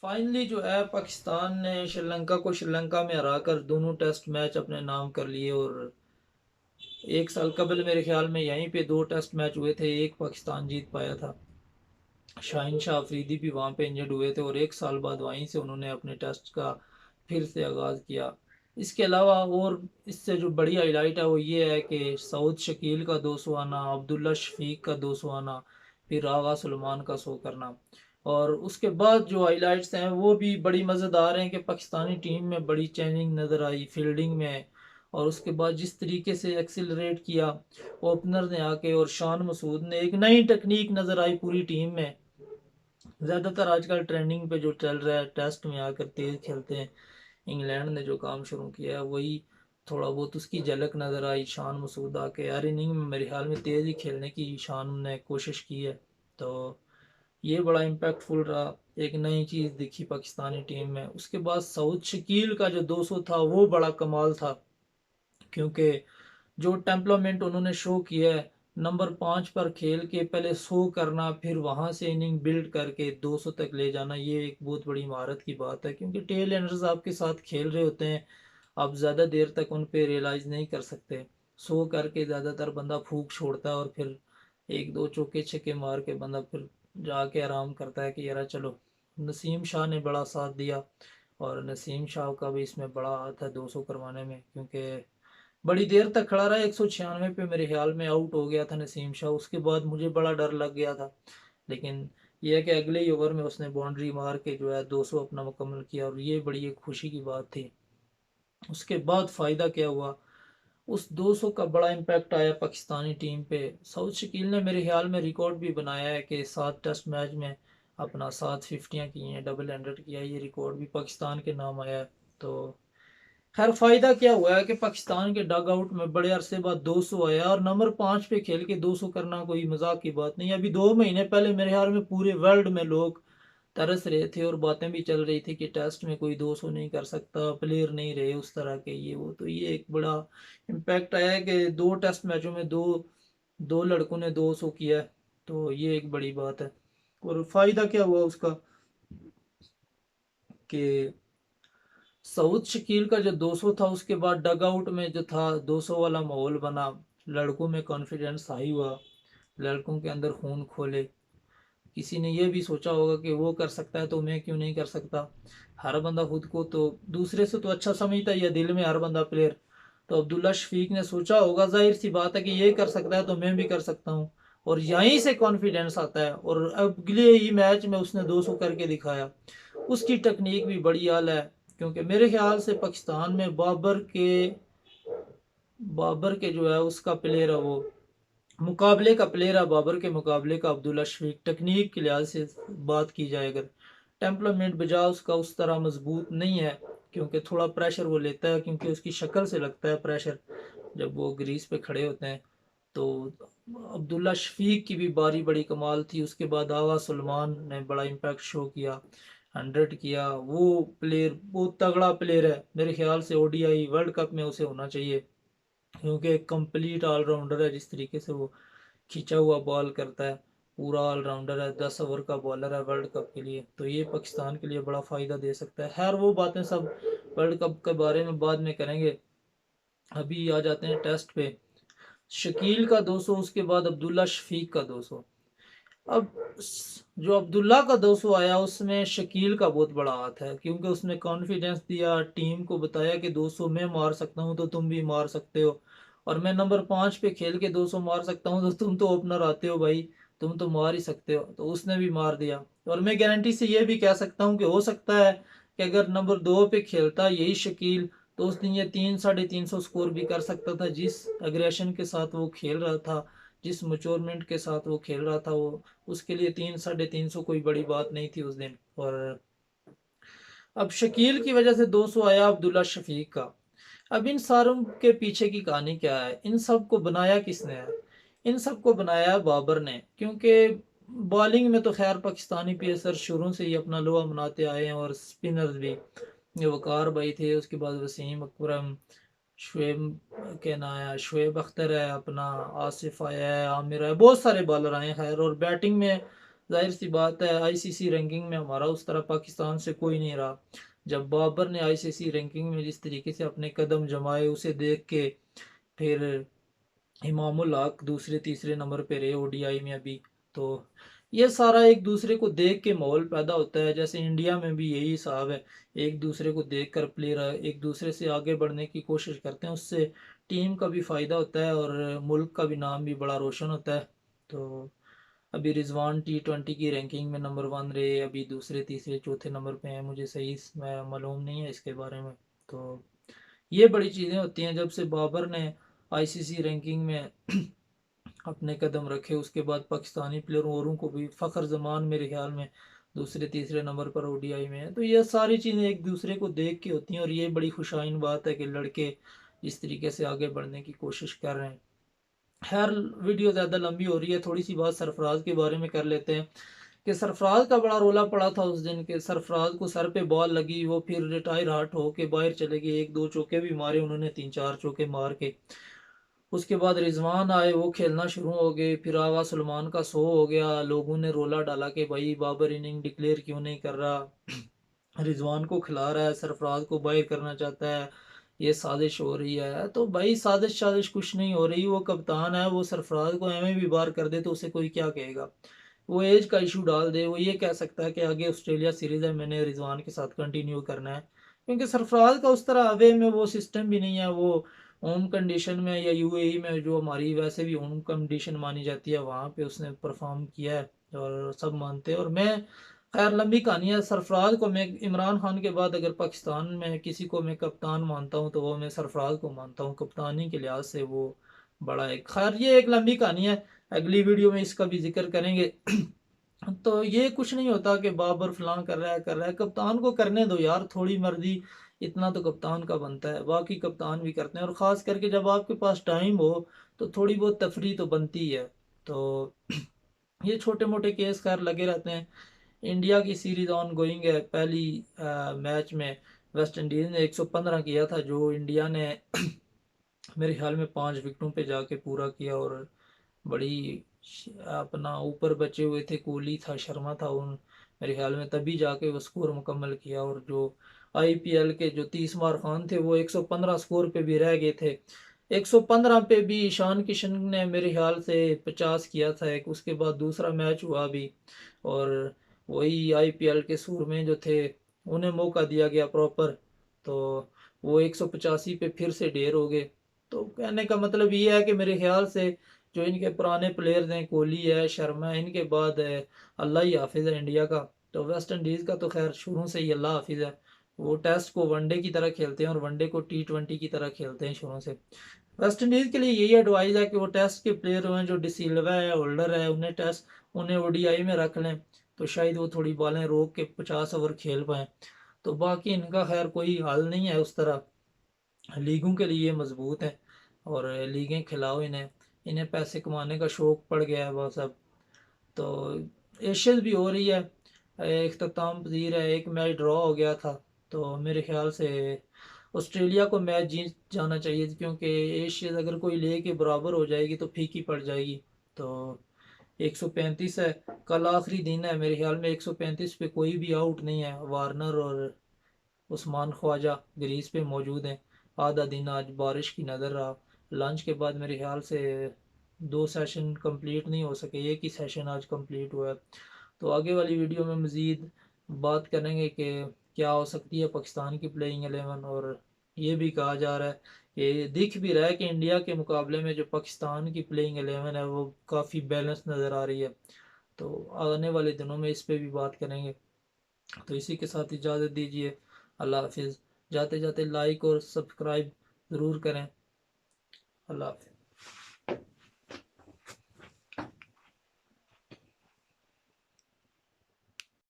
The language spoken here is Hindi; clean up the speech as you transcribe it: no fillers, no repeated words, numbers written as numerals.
फाइनली जो है पाकिस्तान ने श्रीलंका को श्रीलंका में हराकर दोनों टेस्ट मैच अपने नाम कर लिए। और एक साल कबल मेरे ख्याल में यहीं पे दो टेस्ट मैच हुए थे, एक पाकिस्तान जीत पाया था। शाहिन शाह अफरीदी भी वहाँ पे इंजर्ड हुए थे और एक साल बाद वहीं से उन्होंने अपने टेस्ट का फिर से आगाज़ किया। इसके अलावा और इससे जो बड़ी हाईलाइट है वो ये है कि सऊद शकील का 200 आना, अब्दुल्ला शफीक का 200 आना, फिर आगा सलमान का 100 करना। और उसके बाद जो हाईलाइट्स हैं वो भी बड़ी मज़ेदार हैं कि पाकिस्तानी टीम में बड़ी चेंजिंग नज़र आई फील्डिंग में। और उसके बाद जिस तरीके से एक्सिलरेट किया ओपनर ने आके, और शान मसूद ने, एक नई टेक्निक नज़र आई पूरी टीम में। ज़्यादातर आजकल ट्रेंडिंग पे जो चल रहा है टेस्ट में आकर तेज खेलते हैं, इंग्लैंड ने जो काम शुरू किया है वही थोड़ा बहुत उसकी झलक नज़र आई। शान मसूद आके हर इनिंग में मेरे ख्याल में तेज़ ही खेलने की शान ने कोशिश की है। तो ये बड़ा इम्पैक्टफुल रहा, एक नई चीज़ दिखी पाकिस्तानी टीम में। उसके बाद सऊद शकील का जो 200 था वो बड़ा कमाल था, क्योंकि जो टेम्परामेंट उन्होंने शो किया है नंबर 5 पर खेल के पहले 100 करना, फिर वहां से इनिंग बिल्ड करके 200 तक ले जाना, ये एक बहुत बड़ी महारत की बात है। क्योंकि टेल एंडर्स आपके साथ खेल रहे होते हैं, आप ज़्यादा देर तक उन पे रियलाइज़ नहीं कर सकते। 100 करके ज़्यादातर बंदा फूक छोड़ता है और फिर एक दो चौके छक्के मार के बंदा फिर जाके आराम करता है कि यार चलो। नसीम शाह ने बड़ा साथ दिया, और नसीम शाह का भी इसमें बड़ा हाथ है 200 करवाने में, क्योंकि बड़ी देर तक खड़ा रहा। 196 पे मेरे ख्याल में आउट हो गया था नसीम शाह, उसके बाद मुझे बड़ा डर लग गया था। लेकिन यह है कि अगले ही ओवर में उसने बाउंड्री मार के जो है 200 अपना मुकम्मल किया, और ये बड़ी एक खुशी की बात थी। उसके बाद फ़ायदा क्या हुआ, उस 200 का बड़ा इम्पैक्ट आया पाकिस्तानी टीम पे। सऊद शकील ने मेरे ख्याल में रिकॉर्ड भी बनाया है कि 7 टेस्ट मैच में अपना 7 फिफ्टियाँ की हैं, डबल हंड्रेड किया, ये रिकॉर्ड भी पाकिस्तान के नाम आया है। तो खैर फायदा क्या हुआ है कि पाकिस्तान के डग आउट में बड़े अरसे बाद 200 आया, और नंबर 5 पे खेल के 200 करना कोई मजाक की बात नहीं। अभी 2 महीने पहले मेरे ख्याल में पूरे वर्ल्ड में लोग तरस रहे थे और बातें भी चल रही थी कि टेस्ट में कोई 200 नहीं कर सकता, प्लेयर नहीं रहे उस तरह के, ये वो। तो ये एक बड़ा इम्पैक्ट आया है कि 2 टेस्ट मैचों में दो दो लड़कों ने 200 किया है। तो ये एक बड़ी बात है। और फायदा क्या हुआ उसका कि सऊद शकील का जो 200 था उसके बाद डग आउट में जो था 200 वाला माहौल बना, लड़कों में कॉन्फिडेंस हाई हुआ, लड़कों के अंदर खून खोले। किसी ने ये भी सोचा होगा कि वो कर सकता है तो मैं क्यों नहीं कर सकता। हर बंदा खुद को तो दूसरे से तो अच्छा समझता है, या दिल में हर बंदा प्लेयर। तो अब्दुल्ला शफीक ने सोचा होगा, जाहिर सी बात है कि ये कर सकता है तो मैं भी कर सकता हूँ, और यहीं से कॉन्फिडेंस आता है। और अगले ही मैच में उसने 200 करके दिखाया। उसकी टेक्निक भी बड़ी आला है, क्योंकि मेरे ख्याल से पाकिस्तान में बाबर के जो है उसका प्लेयर है, वो मुकाबले का प्लेयर है बाबर के मुकाबले का अब्दुल्ला शफीक। टेक्निक के लिहाज से बात की जाए अगर, टेम्परामेंट बजा उसका उस तरह मजबूत नहीं है, क्योंकि थोड़ा प्रेशर वो लेता है, क्योंकि उसकी शक्ल से लगता है प्रेशर जब वो ग्रीस पे खड़े होते हैं। तो अब्दुल्ला शफीक की भी बारी बड़ी कमाल थी। उसके बाद आगा सलमान ने बड़ा इम्पैक्ट शो किया, 100 किया। वो प्लेयर बहुत तगड़ा प्लेयर है, मेरे ख्याल से ओडीआई वर्ल्ड कप में उसे होना चाहिए, क्योंकि एक कंप्लीट ऑलराउंडर है। जिस तरीके से वो खिंचा हुआ बॉल करता है, पूरा ऑलराउंडर है, 10 ओवर का बॉलर है वर्ल्ड कप के लिए। तो ये पाकिस्तान के लिए बड़ा फ़ायदा दे सकता है। खैर वो बातें सब वर्ल्ड कप के बारे में बाद में करेंगे, अभी आ जाते हैं टेस्ट पे। शकील का 200, उसके बाद अब्दुल्ला शफीक का 200। अब जो अब्दुल्ला का 200 आया उसमें शकील का बहुत बड़ा हाथ है, क्योंकि उसने कॉन्फिडेंस दिया, टीम को बताया कि 200 मैं मार सकता हूं तो तुम भी मार सकते हो, और मैं नंबर 5 पे खेल के 200 मार सकता हूं तो तुम तो ओपनर आते हो भाई, तुम तो मार ही सकते हो। तो उसने भी मार दिया। और मैं गारंटी से ये भी कह सकता हूँ कि हो सकता है कि अगर नंबर 2 पे खेलता यही शकील तो उस दिन ये 300-350 स्कोर भी कर सकता था। जिस अग्रेशन के साथ वो खेल रहा था, जिस मचोरमेंट के साथ वो खेल रहा था, वो उसके लिए 300-350 कोई बड़ी बात नहीं थी उस दिन। और अब शकील की वजह से 200 आया अब्दुल्ला शफीक का। अब इन सारों के पीछे की कहानी क्या है, इन सब को बनाया किसने है? इन सब को बनाया बाबर ने, क्योंकि बॉलिंग में तो खैर पाकिस्तानी पेसर शुरू से ही अपना लोहा मनाते आए हैं, और स्पिनर्स भी, ये वकार भाई थे, उसके बाद वसीम अकरम, शुएब के ना आया, शुएब अख्तर है, अपना आसिफ आया है, आमिर है, बहुत सारे बॉलर आए हैं। खैर और बैटिंग में जाहिर सी बात है आईसीसी रैंकिंग में हमारा उस तरह पाकिस्तान से कोई नहीं रहा। जब बाबर ने आईसीसी रैंकिंग में जिस तरीके से अपने कदम जमाए उसे देख के फिर इमामुल हक दूसरे तीसरे नंबर पे रहे ओडीआई में अभी। तो ये सारा एक दूसरे को देख के माहौल पैदा होता है। जैसे इंडिया में भी यही हिसाब है, एक दूसरे को देख कर प्लेयर एक दूसरे से आगे बढ़ने की कोशिश करते हैं, उससे टीम का भी फायदा होता है और मुल्क का भी नाम भी बड़ा रोशन होता है। तो अभी रिजवान T20 की रैंकिंग में नंबर 1 रहे, अभी दूसरे तीसरे चौथे नंबर पे हैं, मुझे सही मालूम नहीं है इसके बारे में। तो ये बड़ी चीज़ें होती हैं जब से बाबर ने आईसीसी रैंकिंग में अपने कदम रखे। उसके बाद पाकिस्तानी प्लेयरों औरों को भी, फ़खर जमान मेरे ख्याल में दूसरे तीसरे नंबर पर ओडीआई में है। तो ये सारी चीज़ें एक दूसरे को देख के होती हैं और ये बड़ी खुशाइन बात है कि लड़के इस तरीके से आगे बढ़ने की कोशिश कर रहे हैं। खैर वीडियो ज़्यादा लंबी हो रही है, थोड़ी सी बात सरफराज के बारे में कर लेते हैं कि सरफराज का बड़ा रोला पड़ा था उस दिन के। सरफराज को सर पे बॉल लगी, वो फिर रिटायर हार्ट होके बाहर चले गए, एक दो चौके भी मारे उन्होंने, तीन चार चौके मार के। उसके बाद रिजवान आए, वो खेलना शुरू हो गए, फिर आगा सलमान का शो हो गया, लोगों ने रोला डाला कि भाई बाबर इनिंग डिक्लेयर क्यों नहीं कर रहा, रिजवान को खिला रहा है, सरफराज को बाहर करना चाहता है, ये साजिश हो रही है। तो भाई साजिश साजिश कुछ नहीं हो रही, वो कप्तान है, वो सरफराज को एवं भी बाहर कर दे तो उसे कोई क्या कहेगा। वो एज का इशू डाल दे, वो ये कह सकता है कि आगे ऑस्ट्रेलिया सीरीज है, मैंने रिजवान के साथ कंटिन्यू करना है। क्योंकि सरफराज का उस तरह अवे में वो सिस्टम भी नहीं है, वो होम कंडीशन में या यूएई में जो हमारी वैसे भी होम कंडीशन मानी जाती है वहाँ पे उसने परफॉर्म किया है और सब मानते हैं। और मैं, खैर लंबी कहानी है, सरफराज को मैं इमरान खान के बाद अगर पाकिस्तान में किसी को मैं कप्तान मानता हूँ तो वो मैं सरफराज को मानता हूँ, कप्तानी के लिहाज से वो बड़ा है। खैर ये एक लंबी कहानी है, अगली वीडियो में इसका भी जिक्र करेंगे। तो ये कुछ नहीं होता कि बाबर फलां कर रहा है, कप्तान को करने दो यार, थोड़ी मर्जी, इतना तो कप्तान का बनता है, बाकी कप्तान भी करते हैं। और ख़ास करके जब आपके पास टाइम हो तो थोड़ी बहुत तफरी तो बनती है। तो ये छोटे मोटे केस खैर लगे रहते हैं। इंडिया की सीरीज ऑन गोइंग है, पहली मैच में वेस्ट इंडीज़ ने 115 किया था, जो इंडिया ने मेरे ख्याल में 5 विकेटों पे जाके पूरा किया। और बड़ी अपना ऊपर बचे हुए थे, कोहली था, शर्मा था, उन मेरे ख्याल में तभी जाके वो स्कोर मुकम्मल किया। और जो आईपीएल के जो 30 मार खान थे वो 115 स्कोर पे भी रह गए थे। 115 पे भी ईशान किशन ने मेरे ख्याल से 50 किया था एक, उसके बाद दूसरा मैच हुआ भी और वही आईपीएल के सूर में जो थे उन्हें मौका दिया गया प्रॉपर, तो वो 185 पे फिर से ढेर हो गए। तो कहने का मतलब ये है कि मेरे ख्याल से जो इनके पुराने प्लेयर्स हैं, कोहली है, शर्मा है, इनके बाद है अल्लाह ही हाफिज़ है इंडिया का। तो वेस्ट इंडीज़ का तो खैर शुरू से ही अल्लाह हाफिज़ है, वो टेस्ट को वनडे की तरह खेलते हैं और वनडे को T20 की तरह खेलते हैं शुरू से। वेस्ट इंडीज़ के लिए यही एडवाइस है कि वो टेस्ट के प्लेयर हैं जो डिसिल्वा है, होल्डर है, उन्हें ओडीआई में रख लें तो शायद वो थोड़ी बॉलें रोक के 50 ओवर खेल पाएँ। तो बाकी इनका खैर कोई हल नहीं है उस तरह, लीगों के लिए मजबूत हैं और लीगें खिलाओ इन्हें, इन्हें पैसे कमाने का शौक पड़ गया है बस अब। तो एशियंस भी हो रही है, इख्तिताम पजीर है, एक मैच ड्रॉ हो गया था। तो मेरे ख्याल से ऑस्ट्रेलिया को मैच जीत जाना चाहिए क्योंकि एशियंस अगर कोई ले के बराबर हो जाएगी तो फीकी पड़ जाएगी। तो 135 है, कल आखिरी दिन है, मेरे ख्याल में 135 पे कोई भी आउट नहीं है, वार्नर और उस्मान ख्वाजा ग्रीज पे मौजूद हैं। आधा दिन आज बारिश की नज़र रहा, लंच के बाद मेरे ख्याल से 2 सेशन कंप्लीट नहीं हो सके, एक ही सेशन आज कंप्लीट हुआ है। तो आगे वाली वीडियो में मज़ीद बात करेंगे कि क्या हो सकती है पाकिस्तान की प्लेइंग 11। और ये भी कहा जा रहा है, ये दिख भी रहा है कि इंडिया के मुकाबले में जो पाकिस्तान की प्लेइंग 11 है वो काफ़ी बैलेंस नज़र आ रही है। तो आने वाले दिनों में इस पर भी बात करेंगे। तो इसी के साथ इजाज़त दीजिए, अल्लाह हाफिज़। जाते जाते लाइक और सब्सक्राइब ज़रूर करें। अल्लाह हाफिज़।